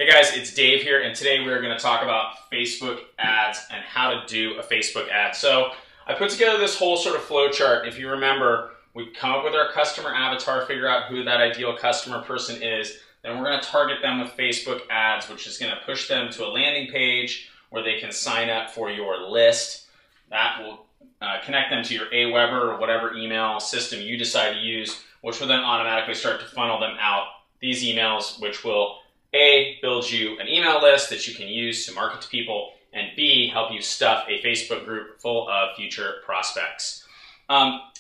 Hey guys, it's Dave here, and today we're going to talk about Facebook ads and how to do a Facebook ad. So I put together this whole sort of flow chart. If you remember, we come up with our customer avatar, figure out who that ideal customer person is, then we're going to target them with Facebook ads, which is going to push them to a landing page where they can sign up for your list. That will connect them to your Aweber or whatever email system you decide to use, which will then automatically start to funnel them out these emails, which will A, build you an email list that you can use to market to people, and B, help you stuff a Facebook group full of future prospects.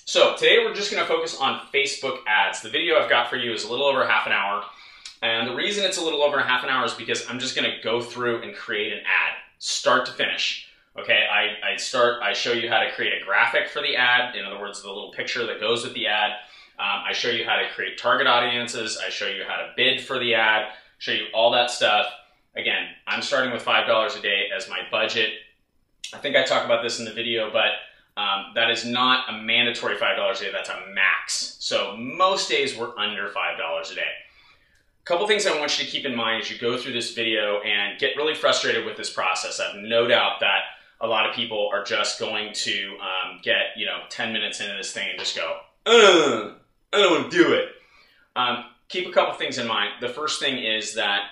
So today we're just going to focus on Facebook ads. The video I've got for you is a little over half an hour, and the reason it's a little over half an hour is because I'm just going to go through and create an ad, start to finish. Okay, I show you how to create a graphic for the ad, in other words, the little picture that goes with the ad. I show you how to create target audiences. I show you how to bid for the ad. Show you all that stuff. Again, I'm starting with $5 a day as my budget. I think I talk about this in the video, but that is not a mandatory $5 a day. That's a max. So most days we're under $5 a day. A couple things I want you to keep in mind as you go through this video and get really frustrated with this process. I have no doubt that a lot of people are just going to get 10 minutes into this thing and just go, I don't want to do it. Keep a couple things in mind. The first thing is that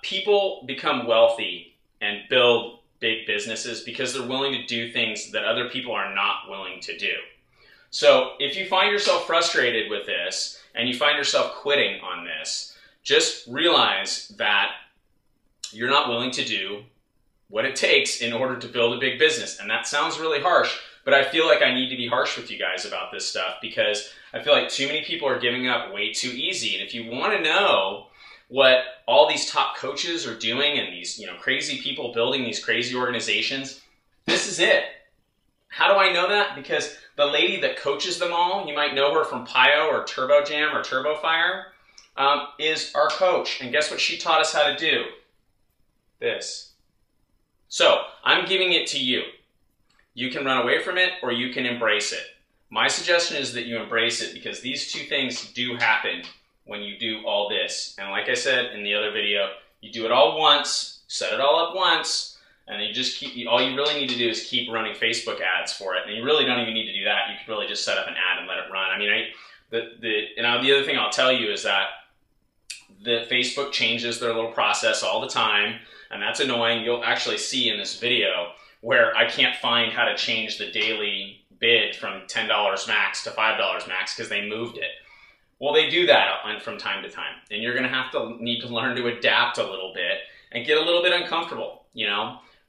people become wealthy and build big businesses because they're willing to do things that other people are not willing to do. So if you find yourself frustrated with this and you find yourself quitting on this, just realize that you're not willing to do what it takes in order to build a big business. And that sounds really harsh, but I feel like I need to be harsh with you guys about this stuff because I feel like too many people are giving up way too easy. And if you want to know what all these top coaches are doing and these crazy people building these crazy organizations, this is it. How do I know that? Because the lady that coaches them all, you might know her from PIO or TurboJam or TurboFire, is our coach. And guess what she taught us how to do? This. So I'm giving it to you. You can run away from it or you can embrace it. My suggestion is that you embrace it because these two things do happen when you do all this. And like I said in the other video, you do it all once, set it all up once, and then you just all you really need to do is keep running Facebook ads for it. And you really don't even need to do that. You could really just set up an ad and let it run. I mean, the other thing I'll tell you is that the Facebook changes their little process all the time, and that's annoying. You'll actually see in this video where I can't find how to change the daily bid from $10 max to $5 max because they moved it. Well, they do that from time to time, and you're going to need to learn to adapt a little bit and get a little bit uncomfortable,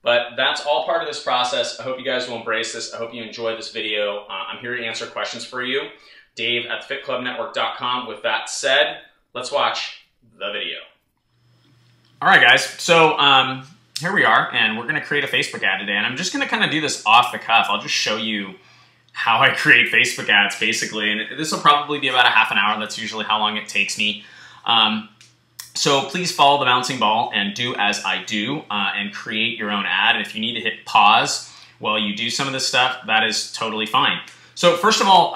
But that's all part of this process. I hope you guys will embrace this. I hope you enjoyed this video. I'm here to answer questions for you. Dave at fitclubnetwork.com. With that said, let's watch the video. All right, guys. So here we are, and we're going to create a Facebook ad today. And I'm just going to kind of do this off the cuff. I'll just show you how I create Facebook ads, basically. And this will probably be about a half an hour. That's usually how long it takes me. So please follow the bouncing ball and do as I do and create your own ad. And if you need to hit pause while you do some of this stuff, that is totally fine. So first of all,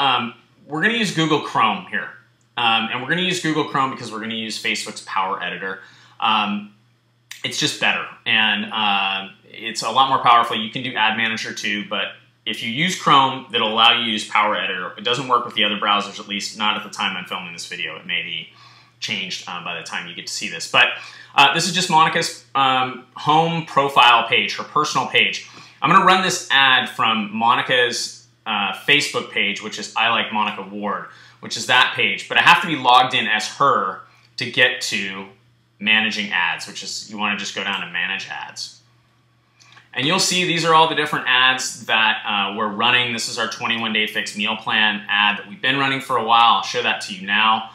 we're going to use Google Chrome here. And we're going to use Google Chrome because we're going to use Facebook's Power Editor. It's just better. And it's a lot more powerful. You can do Ad Manager too, but if you use Chrome, that'll allow you to use Power Editor. It doesn't work with the other browsers, at least not at the time I'm filming this video. It may be changed by the time you get to see this. But this is just Monica's home profile page, her personal page. I'm going to run this ad from Monica's Facebook page, which is I Like Monica Ward, which is that page. But I have to be logged in as her to get to managing ads, which is you want to just go down to manage ads. And you'll see these are all the different ads that we're running. This is our 21-day fixed meal plan ad that we've been running for a while. I'll show that to you now.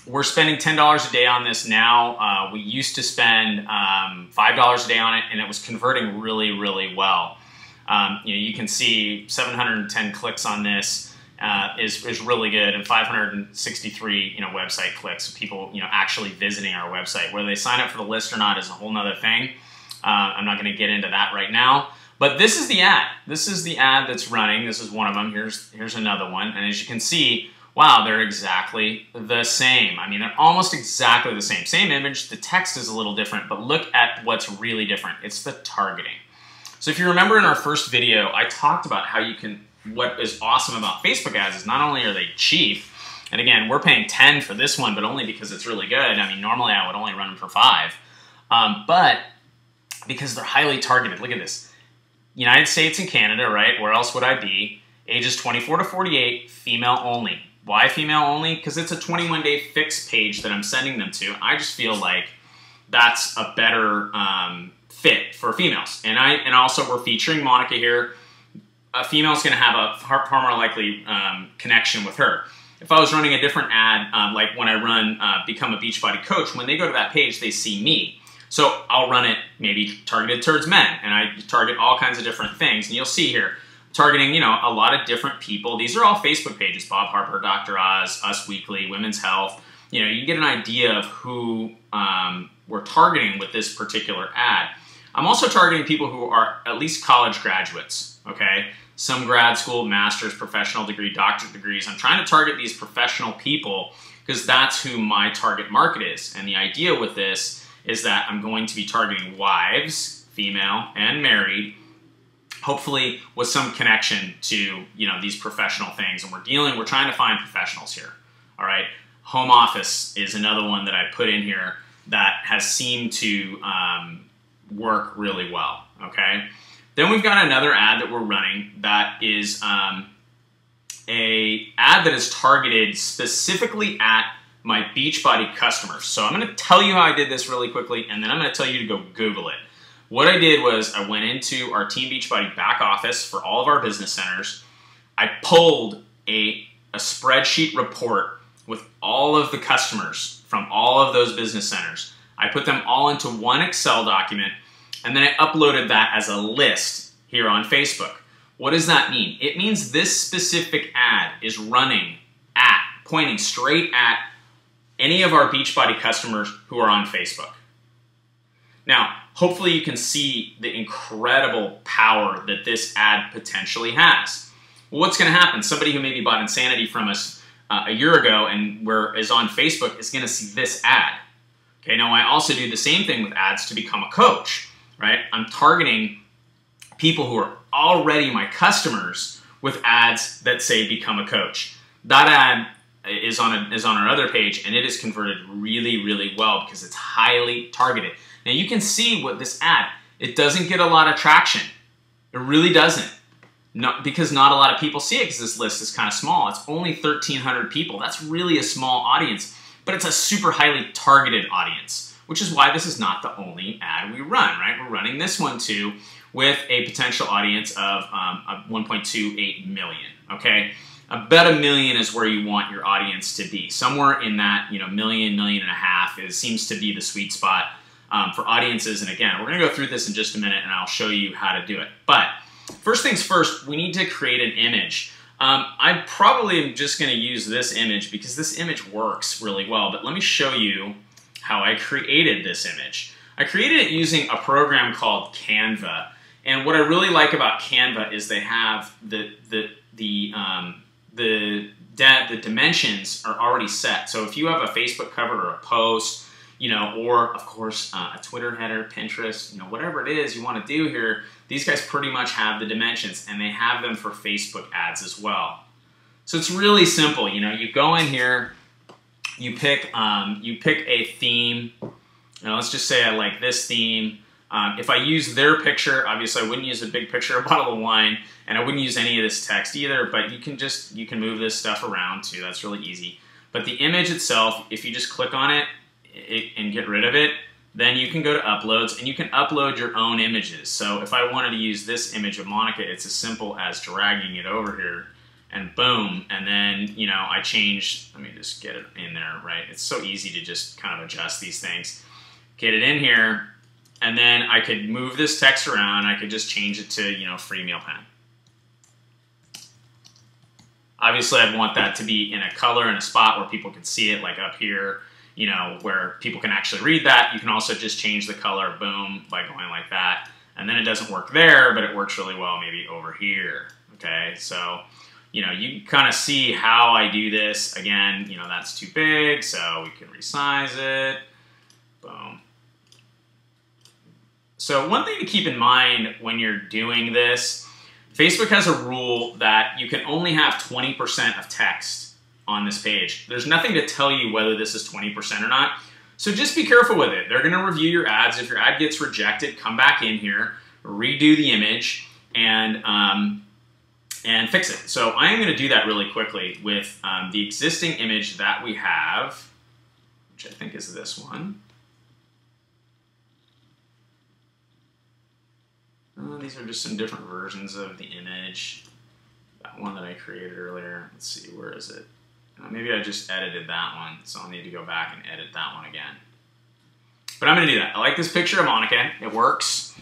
We're spending $10 a day on this now. We used to spend $5 a day on it, and it was converting really, really well. You can see 710 clicks on this is really good, and 563 website clicks. People actually visiting our website. Whether they sign up for the list or not is a whole nother thing. I'm not going to get into that right now. But this is the ad. This is the ad that's running. This is one of them. Here's another one. And as you can see, wow, they're exactly the same. I mean, they're almost exactly the same. Same image, the text is a little different, but look at what's really different. It's the targeting. So if you remember in our first video, I talked about how you can, what is awesome about Facebook ads is not only are they cheap, and again, we're paying 10 for this one, but only because it's really good. I mean, normally I would only run them for 5, but because they're highly targeted. Look at this. United States and Canada, right? Where else would I be? Ages 24 to 48, female only. Why female only? Because it's a 21-day fixed page that I'm sending them to. I just feel like that's a better fit for females. And also we're featuring Monica here. A female's going to have a far more likely connection with her. If I was running a different ad, like when I run Become a Beachbody Coach, when they go to that page, they see me. So I'll run it maybe targeted towards men, and I target all kinds of different things. And you'll see here, targeting, you know, a lot of different people. These are all Facebook pages: Bob Harper, Dr. Oz, Us Weekly, Women's Health. You know, you get an idea of who we're targeting with this particular ad. I'm also targeting people who are at least college graduates, okay? Some grad school, master's, professional degree, doctorate degrees. I'm trying to target these professional people because that's who my target market is. And the idea with this is that I'm going to be targeting wives, female and married, hopefully with some connection to, you know, these professional things. And we're trying to find professionals here, all right? Home office is another one that I put in here that has seemed to work really well, okay? Then we've got another ad that we're running that is a ad that is targeted specifically at my Beachbody customers. So I'm going to tell you how I did this really quickly, and then I'm going to tell you to go Google it. What I did was I went into our Team Beachbody back office for all of our business centers. I pulled a spreadsheet report with all of the customers from all of those business centers. I put them all into one Excel document, and then I uploaded that as a list here on Facebook. What does that mean? It means this specific ad is running at, pointing straight at any of our Beachbody customers who are on Facebook. Now, hopefully you can see the incredible power that this ad potentially has. Well, what's going to happen? Somebody who maybe bought Insanity from us a year ago and is on Facebook is going to see this ad. Okay, now I also do the same thing with ads to become a coach, right? I'm targeting people who are already my customers with ads that say become a coach. That ad is on our other page, and it is converted really, really well because it's highly targeted. Now you can see what this ad, it doesn't get a lot of traction. It really doesn't. Because not a lot of people see it because this list is kind of small. It's only 1,300 people. That's really a small audience, but it's a super highly targeted audience, which is why this is not the only ad we run, right? We're running this one too with a potential audience of 1.28 million, okay? About 1 million is where you want your audience to be. Somewhere in that, you know, million and a half seems to be the sweet spot for audiences. And again, we're gonna go through this in just a minute and I'll show you how to do it. But first things first, we need to create an image. I probably am just gonna use this image because this image works really well, but let me show you how I created this image. I created it using a program called Canva. And what I really like about Canva is they have the dimensions are already set. So if you have a Facebook cover or a post, you know, or of course a Twitter header, Pinterest, you know, whatever it is you want to do here, these guys pretty much have the dimensions, and they have them for Facebook ads as well. So it's really simple. You know, you go in here, you pick a theme. Now let's just say I like this theme. If I use their picture, obviously I wouldn't use a big picture of a bottle of wine, and I wouldn't use any of this text either, but you can move this stuff around too. That's really easy. But the image itself, if you just click on it and get rid of it, then you can go to uploads and you can upload your own images. So if I wanted to use this image of Monica, it's as simple as dragging it over here and boom, and then, you know, I change, let me just get it in there, right? It's so easy to just kind of adjust these things. Get it in here, and then I could move this text around. I could just change it to, you know, free meal plan. Obviously, I'd want that to be in a color and a spot where people can see it, like up here, you know, where people can actually read that. You can also just change the color, boom, by going like that. And then it doesn't work there, but it works really well maybe over here, okay? So you know, you can kind of see how I do this. Again, you know, that's too big, so we can resize it. Boom. So one thing to keep in mind when you're doing this, Facebook has a rule that you can only have 20% of text on this page. There's nothing to tell you whether this is 20% or not. So just be careful with it. They're gonna review your ads. If your ad gets rejected, come back in here, redo the image, and fix it. So I am gonna do that really quickly with the existing image that we have, which I think is this one. These are just some different versions of the image. That one that I created earlier. Let's see, where is it? Maybe I just edited that one, so I'll need to go back and edit that one again. But I'm going to do that. I like this picture of Monica. It works.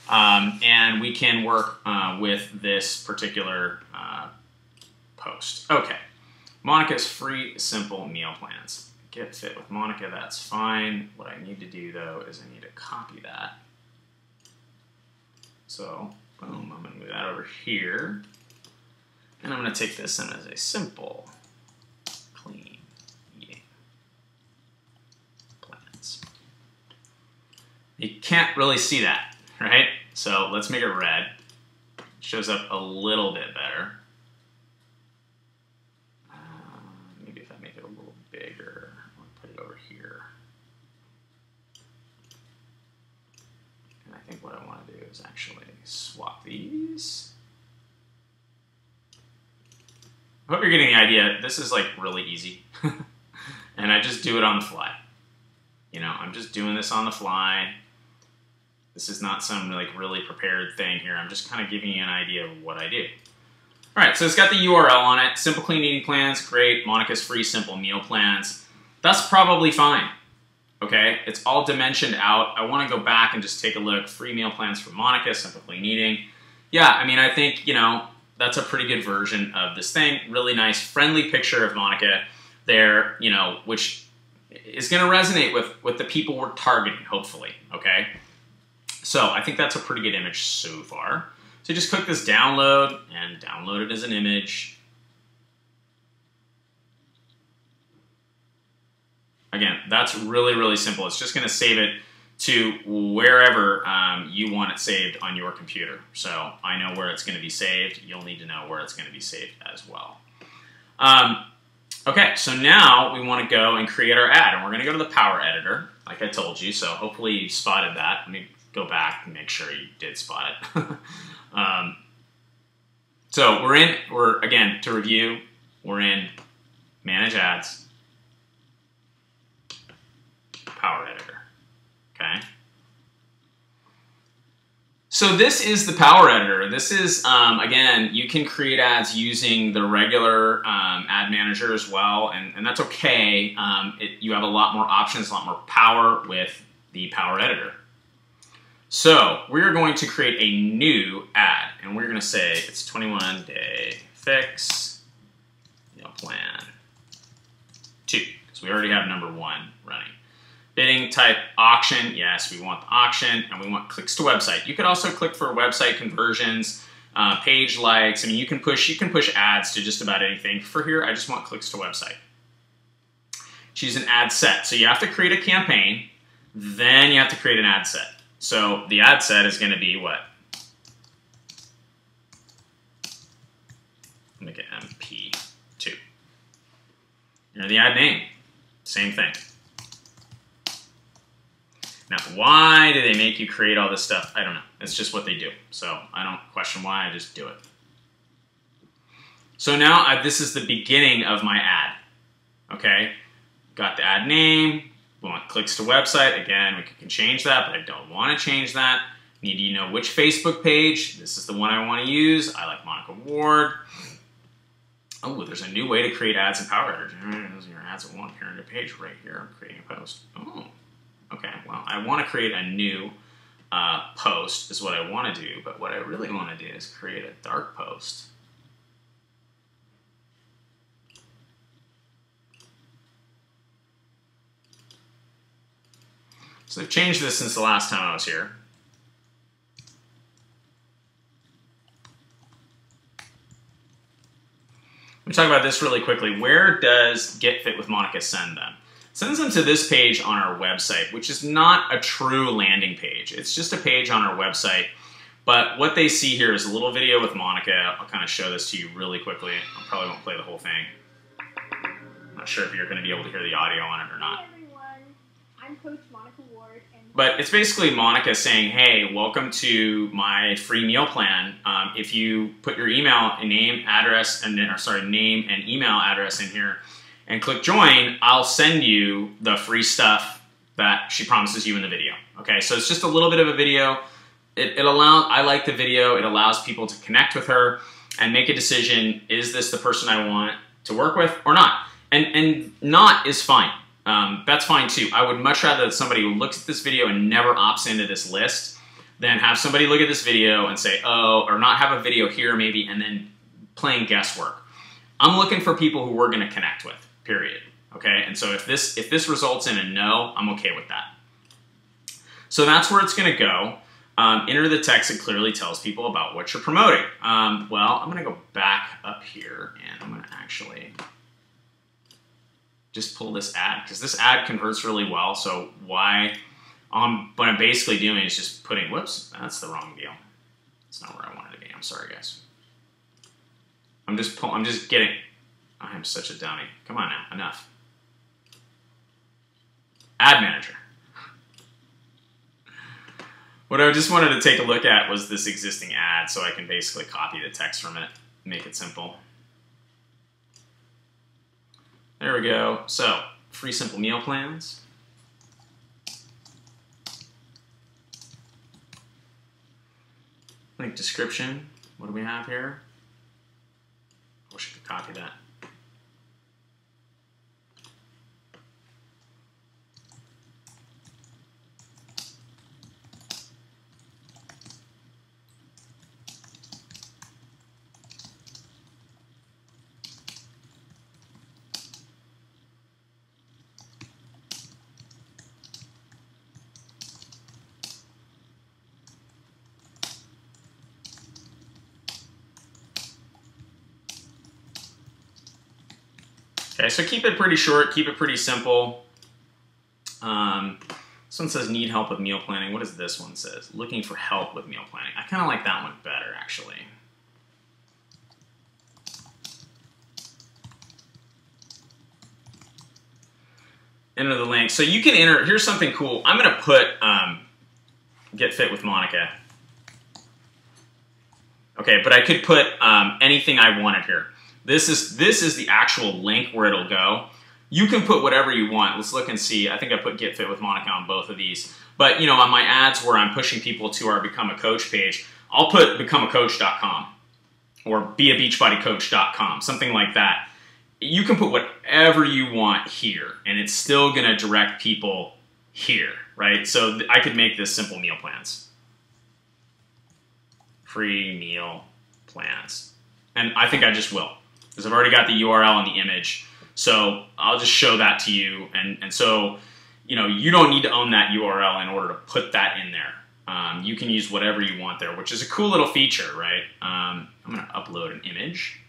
And we can work with this particular post. Okay. Monica's free, simple meal plans. Get fit with Monica, that's fine. What I need to do, though, is I need to copy that. So, boom, I'm going to move that over here. And I'm going to take this in as a simple, clean eating plans. You can't really see that, right? So let's make it red. It shows up a little bit better. Maybe if I make it a little bigger, I'll put it over here. And I think what I want to do is actually swap these. I hope you're getting the idea. This is like really easy. And I just do it on the fly. You know, I'm just doing this on the fly. This is not some like really prepared thing here. I'm just kind of giving you an idea of what I do. All right, so it's got the URL on it. Simple clean eating plans, great. Monica's free simple meal plans. That's probably fine. Okay, it's all dimensioned out. I want to go back and just take a look. Free meal plans for Monica, simple clean eating. Yeah, I mean, I think, you know, that's a pretty good version of this thing. Really nice, friendly picture of Monica there, you know, which is going to resonate with the people we're targeting, hopefully, okay? So I think that's a pretty good image so far. So just click this download and download it as an image. Again, that's really, really simple. It's just going to save it to wherever you want it saved on your computer. So I know where it's going to be saved. You'll need to know where it's going to be saved as well. Okay, so now we want to go and create our ad. And we're going to go to the Power Editor, like I told you. So hopefully you spotted that. Let me go back and make sure you did spot it. So we're again, to review, we're in Manage Ads, Power Editor, okay? So this is the Power Editor. This is, again, you can create ads using the regular ad manager as well, and that's okay. You have a lot more options, a lot more power with the Power Editor. So we're going to create a new ad, and we're going to say it's 21-day fix meal plan 2, because we already have number 1 running. Bidding type auction, yes, we want the auction, and we want clicks to website. You could also click for website conversions, page likes. I mean, you can push ads to just about anything. For here, I just want clicks to website. Choose an ad set. So you have to create a campaign, then you have to create an ad set. So the ad set is going to be what? Make it MP2. And the ad name, same thing. Now, why do they make you create all this stuff? I don't know. It's just what they do. So I don't question why, I just do it. So now this is the beginning of my ad. Okay? Got the ad name. We want clicks to website. Again, we can change that, but I don't want to change that. Need to know which Facebook page. This is the one I want to use. I like Monica Ward. Oh, there's a new way to create ads in Power Editor. Those are your ads that won't appear on your page right here. I'm creating a post. Oh, okay. Well, I want to create a new post is what I want to do, but what I really want to do is create a dark post. So they've changed this since the last time I was here. Let me talk about this really quickly. Where does Get Fit with Monica send them? It sends them to this page on our website, which is not a true landing page. It's just a page on our website. But what they see here is a little video with Monica. I'll kind of show this to you really quickly. I probably won't play the whole thing. I'm not sure if you're going to be able to hear the audio on it or not. Hey everyone, I'm Coach Monica Ward. But it's basically Monica saying, hey, welcome to my free meal plan. If you put your email and name, address, and name and email address in here and click join, I'll send you the free stuff that she promises you in the video. Okay, so it's just a little bit of a video. I like the video. It allows people to connect with her and make a decision, is this the person I want to work with or not? And not is fine. That's fine too. I would much rather that somebody who looks at this video and never opts into this list than have somebody look at this video and say, oh, or not have a video here maybe and then playing guesswork. I'm looking for people who we're going to connect with, period. Okay, and so if this results in a no, I'm okay with that. So that's where it's going to go. Enter the text that clearly tells people about what you're promoting. Well, I'm going to go back up here and I'm going to actually just pull this ad because this ad converts really well. So what I'm basically doing is just putting, whoops, that's the wrong deal. That's not where I wanted to be. I'm sorry, guys. I'm just getting, I am such a dummy. Come on now, enough. Ad manager. What I just wanted to take a look at was this existing ad, so I can basically copy the text from it, make it simple. There we go. So, free simple meal plans. Link description. What do we have here? I wish I could copy that. Okay, so keep it pretty short, keep it pretty simple. This one says, need help with meal planning. What does this one says? Looking for help with meal planning. I kind of like that one better, actually. Enter the link. So you can enter, here's something cool. I'm going to put Get Fit with Monica. Okay, but I could put anything I wanted here. This is the actual link where it'll go. You can put whatever you want. Let's look and see. I think I put Get Fit with Monica on both of these. But you know, on my ads where I'm pushing people to our Become a Coach page, I'll put becomeacoach.com or beabeachbodycoach.com, something like that. You can put whatever you want here, and it's still going to direct people here, right? So I could make this simple meal plans. Free meal plans. And I think I just will, because I've already got the URL and the image. So I'll just show that to you. And so, you know, you don't need to own that URL in order to put that in there. You can use whatever you want there, which is a cool little feature, right? I'm going to upload an image.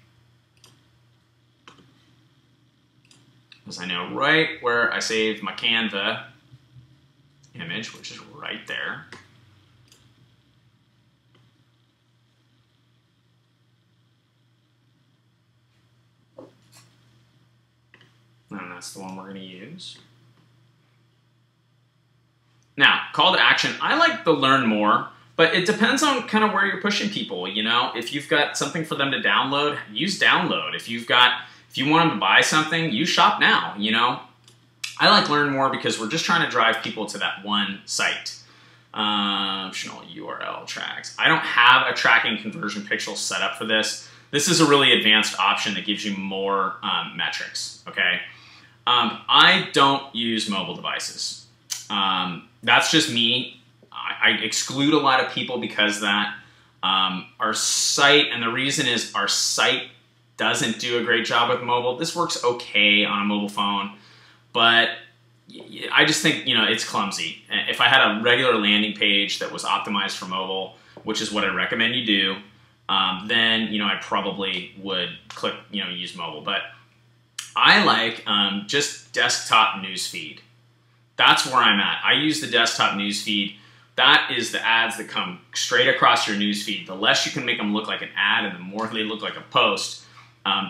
Because I know right where I saved my Canva image, which is right there. And that's the one we're going to use. Now, call to action. I like the learn more, but it depends on kind of where you're pushing people. You know, if you've got something for them to download, use download. If you want them to buy something, use shop now. You know, I like learn more because we're just trying to drive people to that one site. Optional URL tracks. I don't have a tracking conversion pixel set up for this. This is a really advanced option that gives you more metrics. Okay. I don't use mobile devices. That's just me. I exclude a lot of people because of that. Our site, and the reason is our site doesn't do a great job with mobile. This works okay on a mobile phone, but I just think, you know, it's clumsy. If I had a regular landing page that was optimized for mobile, which is what I recommend you do, then, you know, I probably would click, you know, use mobile. But I like just desktop newsfeed. That's where I'm at. I use the desktop newsfeed. That is the ads that come straight across your newsfeed. The less you can make them look like an ad and the more they look like a post,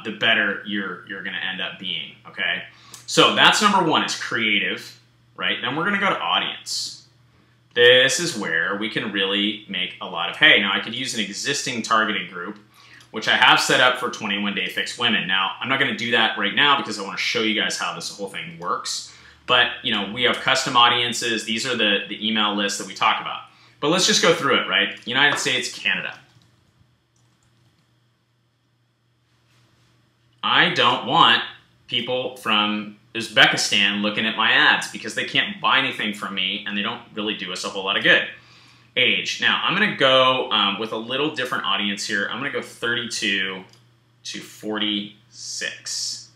the better you're going to end up being, okay? So that's number one, is creative, right? Then we're going to go to audience. This is where we can really make a lot of hay. Now, I could use an existing targeted group, which I have set up for 21 Day Fix Women. Now, I'm not going to do that right now because I want to show you guys how this whole thing works. But, you know, we have custom audiences. These are the email lists that we talk about. But let's just go through it, right? United States, Canada. I don't want people from Uzbekistan looking at my ads because they can't buy anything from me and they don't really do us a whole lot of good. Age. Now, I'm going to go with a little different audience here. I'm going to go 32 to 46.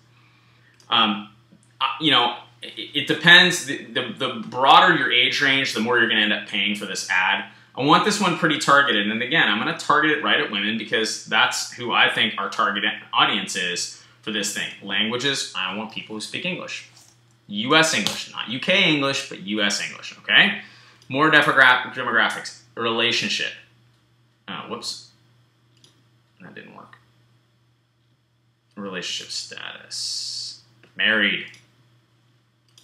You know, it depends. The broader your age range, the more you're going to end up paying for this ad. I want this one pretty targeted. And again, I'm going to target it right at women because that's who I think our target audience is for this thing. Languages, I want people who speak English. US English, not UK English, but US English, okay? More demographics. Relationship. Whoops. That didn't work. Relationship status. Married.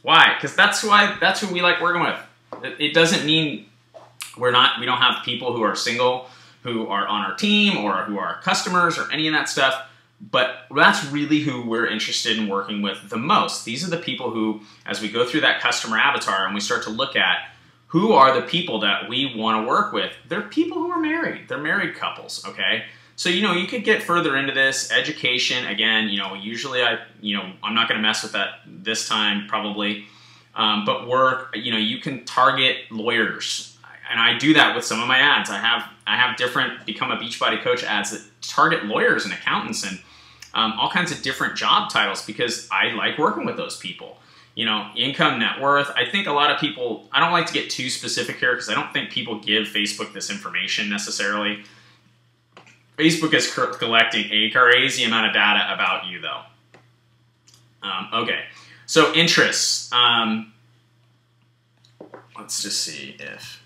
Why? Because that's who we like working with. It doesn't mean we don't have people who are single, who are on our team, or who are customers, or any of that stuff. But that's really who we're interested in working with the most. These are the people who, as we go through that customer avatar and we start to look at who are the people that we want to work with, they're people who are married. They're married couples, okay? So, you know, you could get further into this. Education, again, you know, usually I'm not going to mess with that this time, probably. But work, you know, you can target lawyers. And I do that with some of my ads. I have different Become a Beachbody Coach ads that target lawyers and accountants and all kinds of different job titles because I like working with those people. You know, income, net worth. I think a lot of people, I don't like to get too specific here because I don't think people give Facebook this information necessarily. Facebook is collecting a crazy amount of data about you, though. Okay, so interests. Let's just see if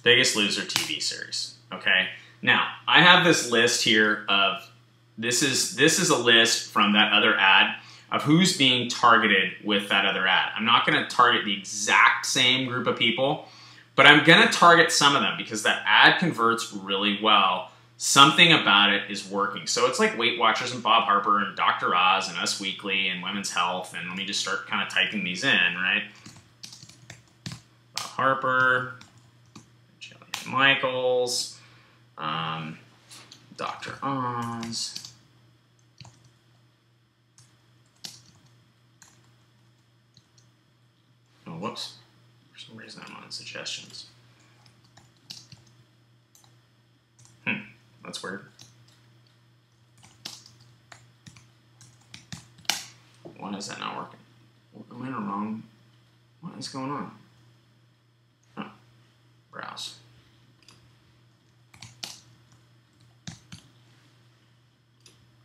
Biggest Loser TV series. Okay, now I have this list here of this is a list from that other ad of who's being targeted with that other ad. I'm not going to target the exact same group of people, but I'm going to target some of them because that ad converts really well. Something about it is working. So it's like Weight Watchers and Bob Harper and Dr. Oz and Us Weekly and Women's Health. And let me just start kind of typing these in, right? Bob Harper, Jillian Michaels, Dr. Oz. Oh, whoops. For some reason I'm on suggestions. That's weird. Why is that not working? Am I in the wrong? What is going on? Oh, browse.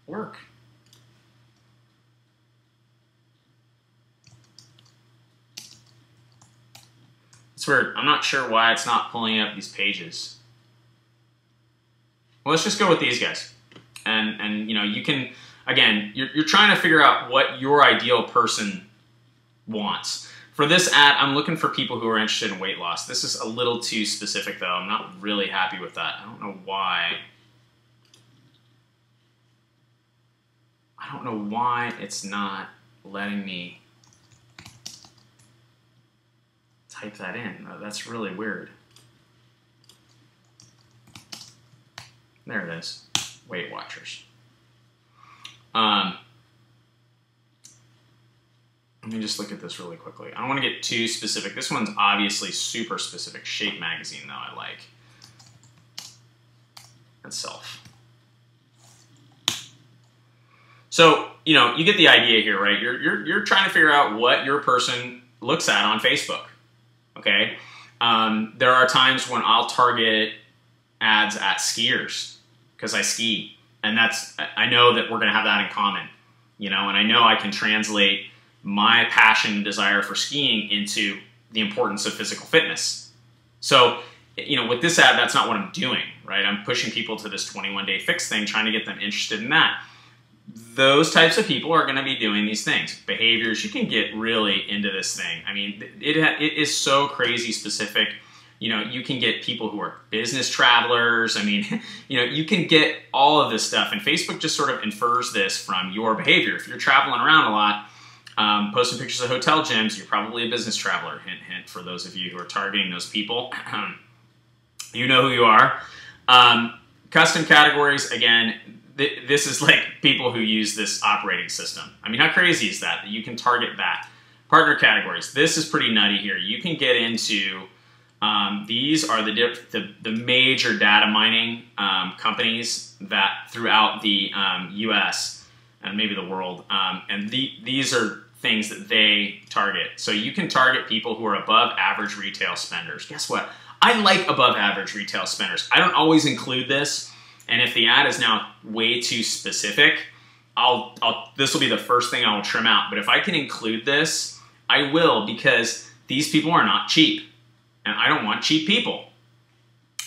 Work. It's weird. I'm not sure why it's not pulling up these pages. Well, let's just go with these guys. And you know, you can, again, you're trying to figure out what your ideal person wants. For this ad, I'm looking for people who are interested in weight loss. This is a little too specific, though. I'm not really happy with that. I don't know why. I don't know why it's not letting me type that in. That's really weird. There it is, Weight Watchers. Let me just look at this really quickly. I don't want to get too specific. This one's obviously super specific. Shape Magazine, though, I like. And Self. So, you know, you get the idea here, right? You're trying to figure out what your person looks at on Facebook, okay? There are times when I'll target ads at skiers because I ski. And I know that we're going to have that in common, you know, and I know I can translate my passion and desire for skiing into the importance of physical fitness. So, you know, with this ad, that's not what I'm doing, right? I'm pushing people to this 21-day fix thing, trying to get them interested in that. Those types of people are going to be doing these things. Behaviors, you can get really into this thing. I mean, it is so crazy specific. You know, you can get people who are business travelers. I mean, you know, you can get all of this stuff. And Facebook just sort of infers this from your behavior. If you're traveling around a lot, posting pictures of hotel gyms, you're probably a business traveler. Hint, hint, for those of you who are targeting those people. You know who you are. Custom categories, again, this is like people who use this operating system. I mean, how crazy is that you can target that? Partner categories. This is pretty nutty here. You can get into... these are the major data mining companies that throughout the US and maybe the world, and these are things that they target. So you can target people who are above average retail spenders. Guess what? I like above average retail spenders. I don't always include this, and if the ad is now way too specific, this will be the first thing I will trim out. But if I can include this, I will, because these people are not cheap. And I don't want cheap people.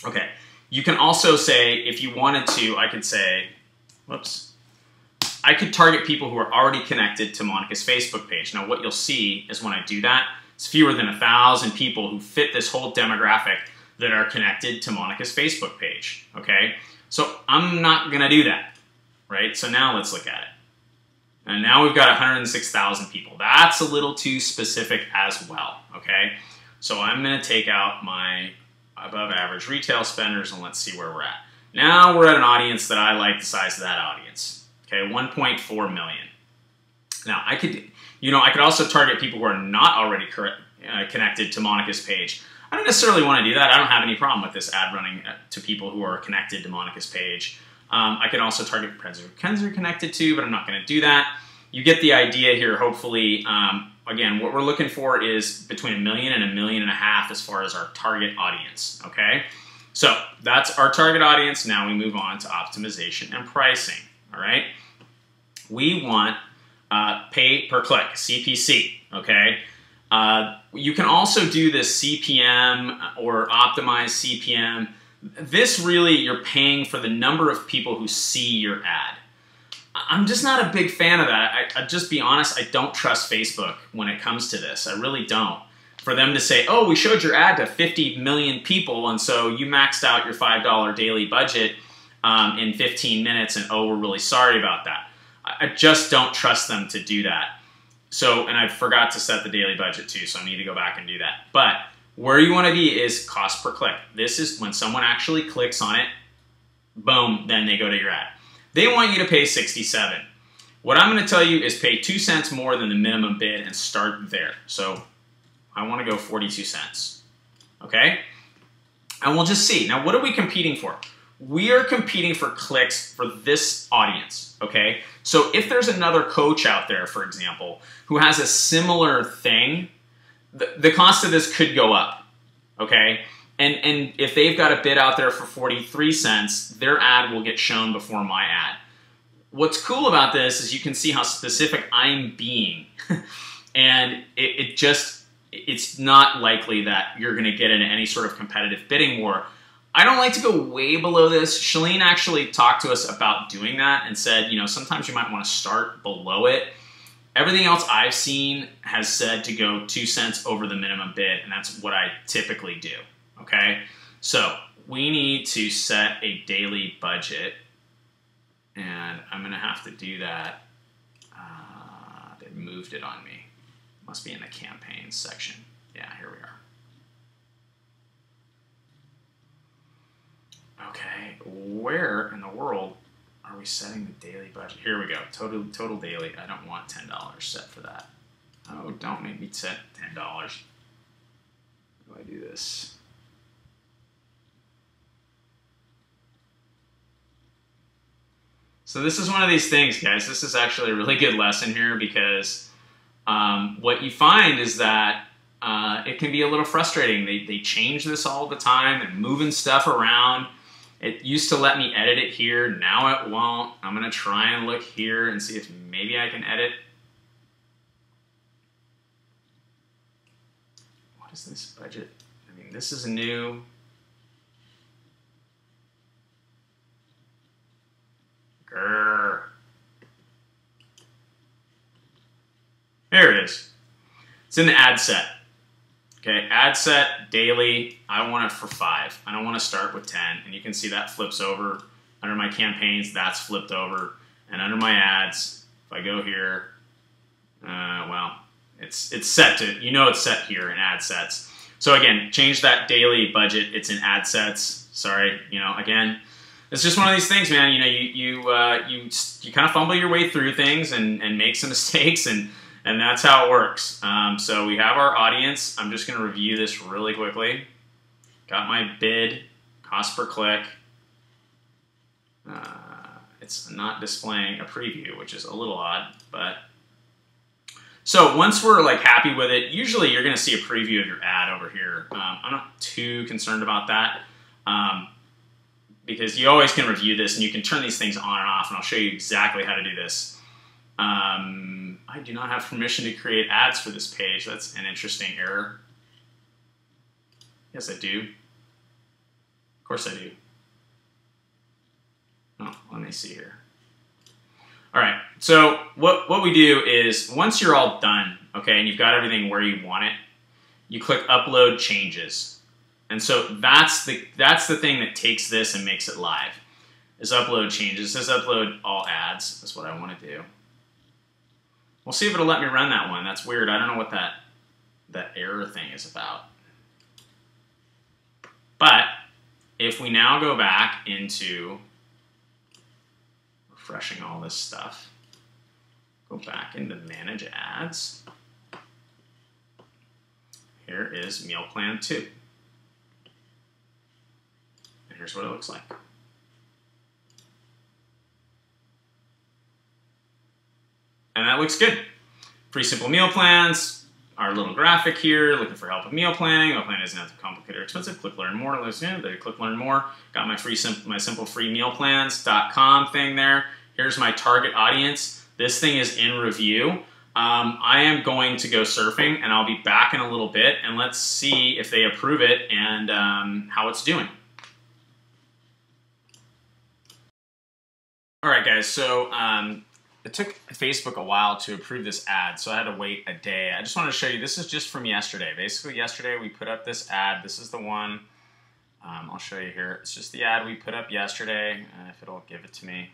Okay, you can also say, if you wanted to, I could say, whoops, I could target people who are already connected to Monica's Facebook page. Now what you'll see is when I do that, it's fewer than 1,000 people who fit this whole demographic that are connected to Monica's Facebook page, okay? So I'm not gonna do that, right? So now let's look at it. And now we've got 106,000 people. That's a little too specific as well, okay? So I'm going to take out my above average retail spenders and let's see where we're at. Now we're at an audience that I like the size of that audience. Okay, 1.4 million. Now I could also target people who are not already connected to Monica's page. I don't necessarily want to do that. I don't have any problem with this ad running to people who are connected to Monica's page. I can also target friends who are connected to, but I'm not going to do that. You get the idea here, hopefully. Again, what we're looking for is between 1 million and 1.5 million as far as our target audience, okay? So that's our target audience. Now we move on to optimization and pricing, all right? We want pay per click, CPC, okay? You can also do this CPM or optimize CPM. This really, you're paying for the number of people who see your ad. I'm just not a big fan of that. I'll just be honest, I don't trust Facebook when it comes to this. I really don't. For them to say, oh, we showed your ad to 50 million people, and so you maxed out your $5 daily budget in 15 minutes, and oh, we're really sorry about that. I just don't trust them to do that. So, and I forgot to set the daily budget too, so I need to go back and do that. But where you want to be is cost per click. This is when someone actually clicks on it, boom, then they go to your ad. They want you to pay 67. What I'm going to tell you is pay 2 cents more than the minimum bid and start there. So I want to go 42 cents. Okay? And we'll just see. Now, what are we competing for? We are competing for clicks for this audience. Okay? So if there's another coach out there, for example, who has a similar thing, the cost of this could go up. Okay? And if they've got a bid out there for 43 cents, their ad will get shown before my ad. What's cool about this is you can see how specific I'm being. And it's not likely that you're going to get into any sort of competitive bidding war. I don't like to go way below this. Shalene actually talked to us about doing that and said, you know, sometimes you might want to start below it. Everything else I've seen has said to go 2 cents over the minimum bid, and that's what I typically do. Okay, so we need to set a daily budget, and I'm going to have to do that. They moved it on me. Must be in the campaigns section. Yeah, here we are. Okay, where in the world are we setting the daily budget? Here we go, total daily. I don't want $10 set for that. Oh, don't make me set $10. How do I do this? So this is one of these things, guys. This is actually a really good lesson here because what you find is that it can be a little frustrating. They change this all the time. They're moving stuff around. It used to let me edit it here. Now it won't. I'm going to try and look here and see if maybe I can edit. What is this budget? I mean, this is new. Grr. There it is. It's in the ad set. Okay, ad set, daily, I want it for 5. I don't want to start with 10. And you can see that flips over. Under my campaigns, that's flipped over. And under my ads, if I go here, well, it's set to, it's set here in ad sets. So again, change that daily budget. It's in ad sets. Sorry, again, it's just one of these things, man. You kind of fumble your way through things and make some mistakes, and that's how it works. So we have our audience. I'm just going to review this really quickly. Got my bid, cost per click. It's not displaying a preview, which is a little odd, but so once we're like happy with it, usually you're going to see a preview of your ad over here. I'm not too concerned about that because you always can review this and you can turn these things on and off, and I'll show you exactly how to do this. I do not have permission to create ads for this page. That's an interesting error. Yes, I do. Of course I do. Oh, let me see here. All right, so what we do is once you're all done, okay, and you've got everything where you want it, you click Upload Changes. And so that's the thing that takes this and makes it live, is Upload Changes. It says Upload All Ads. That's what I want to do. We'll see if it'll let me run that one. That's weird. I don't know what that error thing is about. But if we now go back into refreshing all this stuff, go back into Manage Ads. Here is Meal Plan 2. And here's what it looks like. And that looks good. Pretty simple meal plans. Our little graphic here, looking for help with meal planning. Meal plan isn't that complicated or expensive. Click Learn More. There, click Learn More. Got my simple free mealplans.com thing there. Here's my target audience. This thing is in review. I am going to go surfing, and I'll be back in a little bit, and let's see if they approve it and how it's doing. All right, guys. So it took Facebook a while to approve this ad, so I had to wait a day. I just wanted to show you, this is just from yesterday. Basically, yesterday we put up this ad. This is the one. I'll show you here. It's just the ad we put up yesterday, if it'll give it to me.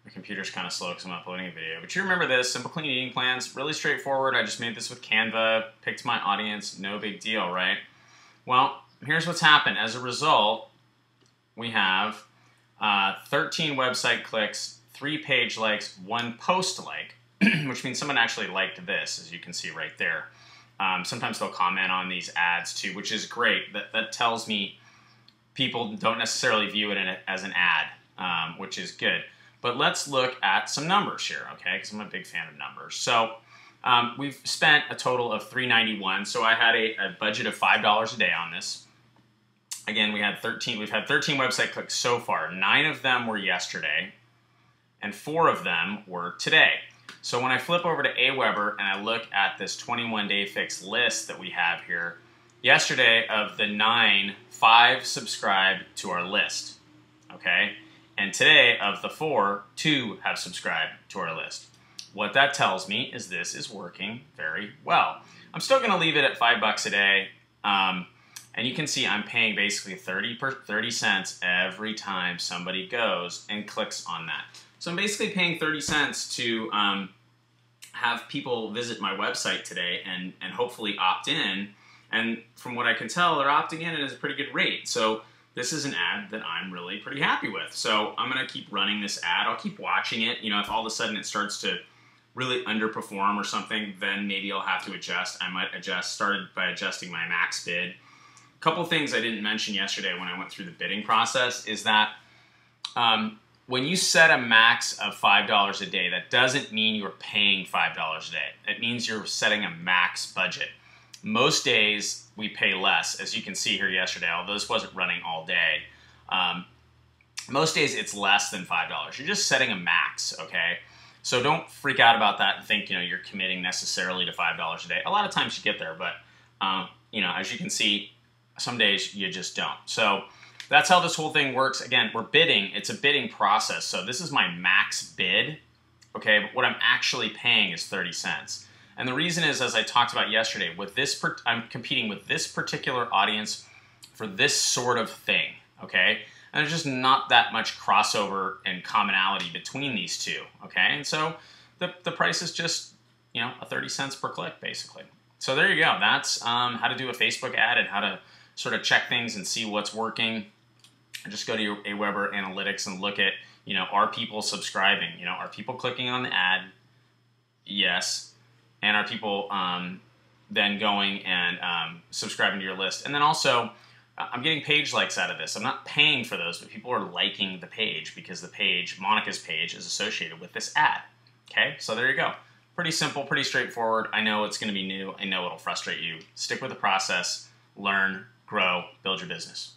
My computer's kind of slow because I'm uploading a video. But you remember this, Simple Clean Eating Plans, really straightforward. I just made this with Canva, picked my audience, no big deal, right? Well, here's what's happened. As a result, we have 13 website clicks, 3 page likes, 1 post like, which means someone actually liked this, as you can see right there. Sometimes they'll comment on these ads too, which is great. That tells me people don't necessarily view it as an ad, which is good. But let's look at some numbers here, okay? Because I'm a big fan of numbers. So we've spent a total of $391. So I had a budget of $5 a day on this. Again, we've had 13 website clicks so far. 9 of them were yesterday, and 4 of them were today. So when I flip over to Aweber and I look at this 21-day fix list that we have here, yesterday of the 9, 5 subscribed to our list, okay? And today of the 4, 2 have subscribed to our list. What that tells me is this is working very well. I'm still going to leave it at $5 a day. And you can see I'm paying basically 30 cents every time somebody goes and clicks on that. So I'm basically paying 30 cents to have people visit my website today and hopefully opt in. And from what I can tell, they're opting in at a pretty good rate. So this is an ad that I'm really pretty happy with. So I'm going to keep running this ad. I'll keep watching it. You know, if all of a sudden it starts to really underperform or something, then maybe I'll have to adjust. I might started by adjusting my max bid. A couple things I didn't mention yesterday when I went through the bidding process is that when you set a max of $5 a day, that doesn't mean you're paying $5 a day. It means you're setting a max budget. Most days we pay less, as you can see here yesterday, although this wasn't running all day. Most days it's less than $5. You're just setting a max, okay? So don't freak out about that and think, you're committing necessarily to $5 a day. A lot of times you get there, but, as you can see, some days you just don't. So that's how this whole thing works. Again, we're bidding. It's a bidding process. So this is my max bid, okay? But what I'm actually paying is 30 cents. And the reason is, as I talked about yesterday, with this, I'm competing with this particular audience for this sort of thing, okay? And there's just not that much crossover and commonality between these two, okay? And so the price is just, 30 cents per click, basically. So there you go. That's how to do a Facebook ad and how to sort of check things and see what's working. And just go to your Aweber Analytics and look at, are people subscribing? Are people clicking on the ad? Yes. And are people then going and subscribing to your list? And then also, I'm getting page likes out of this. I'm not paying for those, but people are liking the page because the page, Monica's page, is associated with this ad. Okay, so there you go. Pretty simple, pretty straightforward. I know it's going to be new. I know it'll frustrate you. Stick with the process, learn, grow, build your business.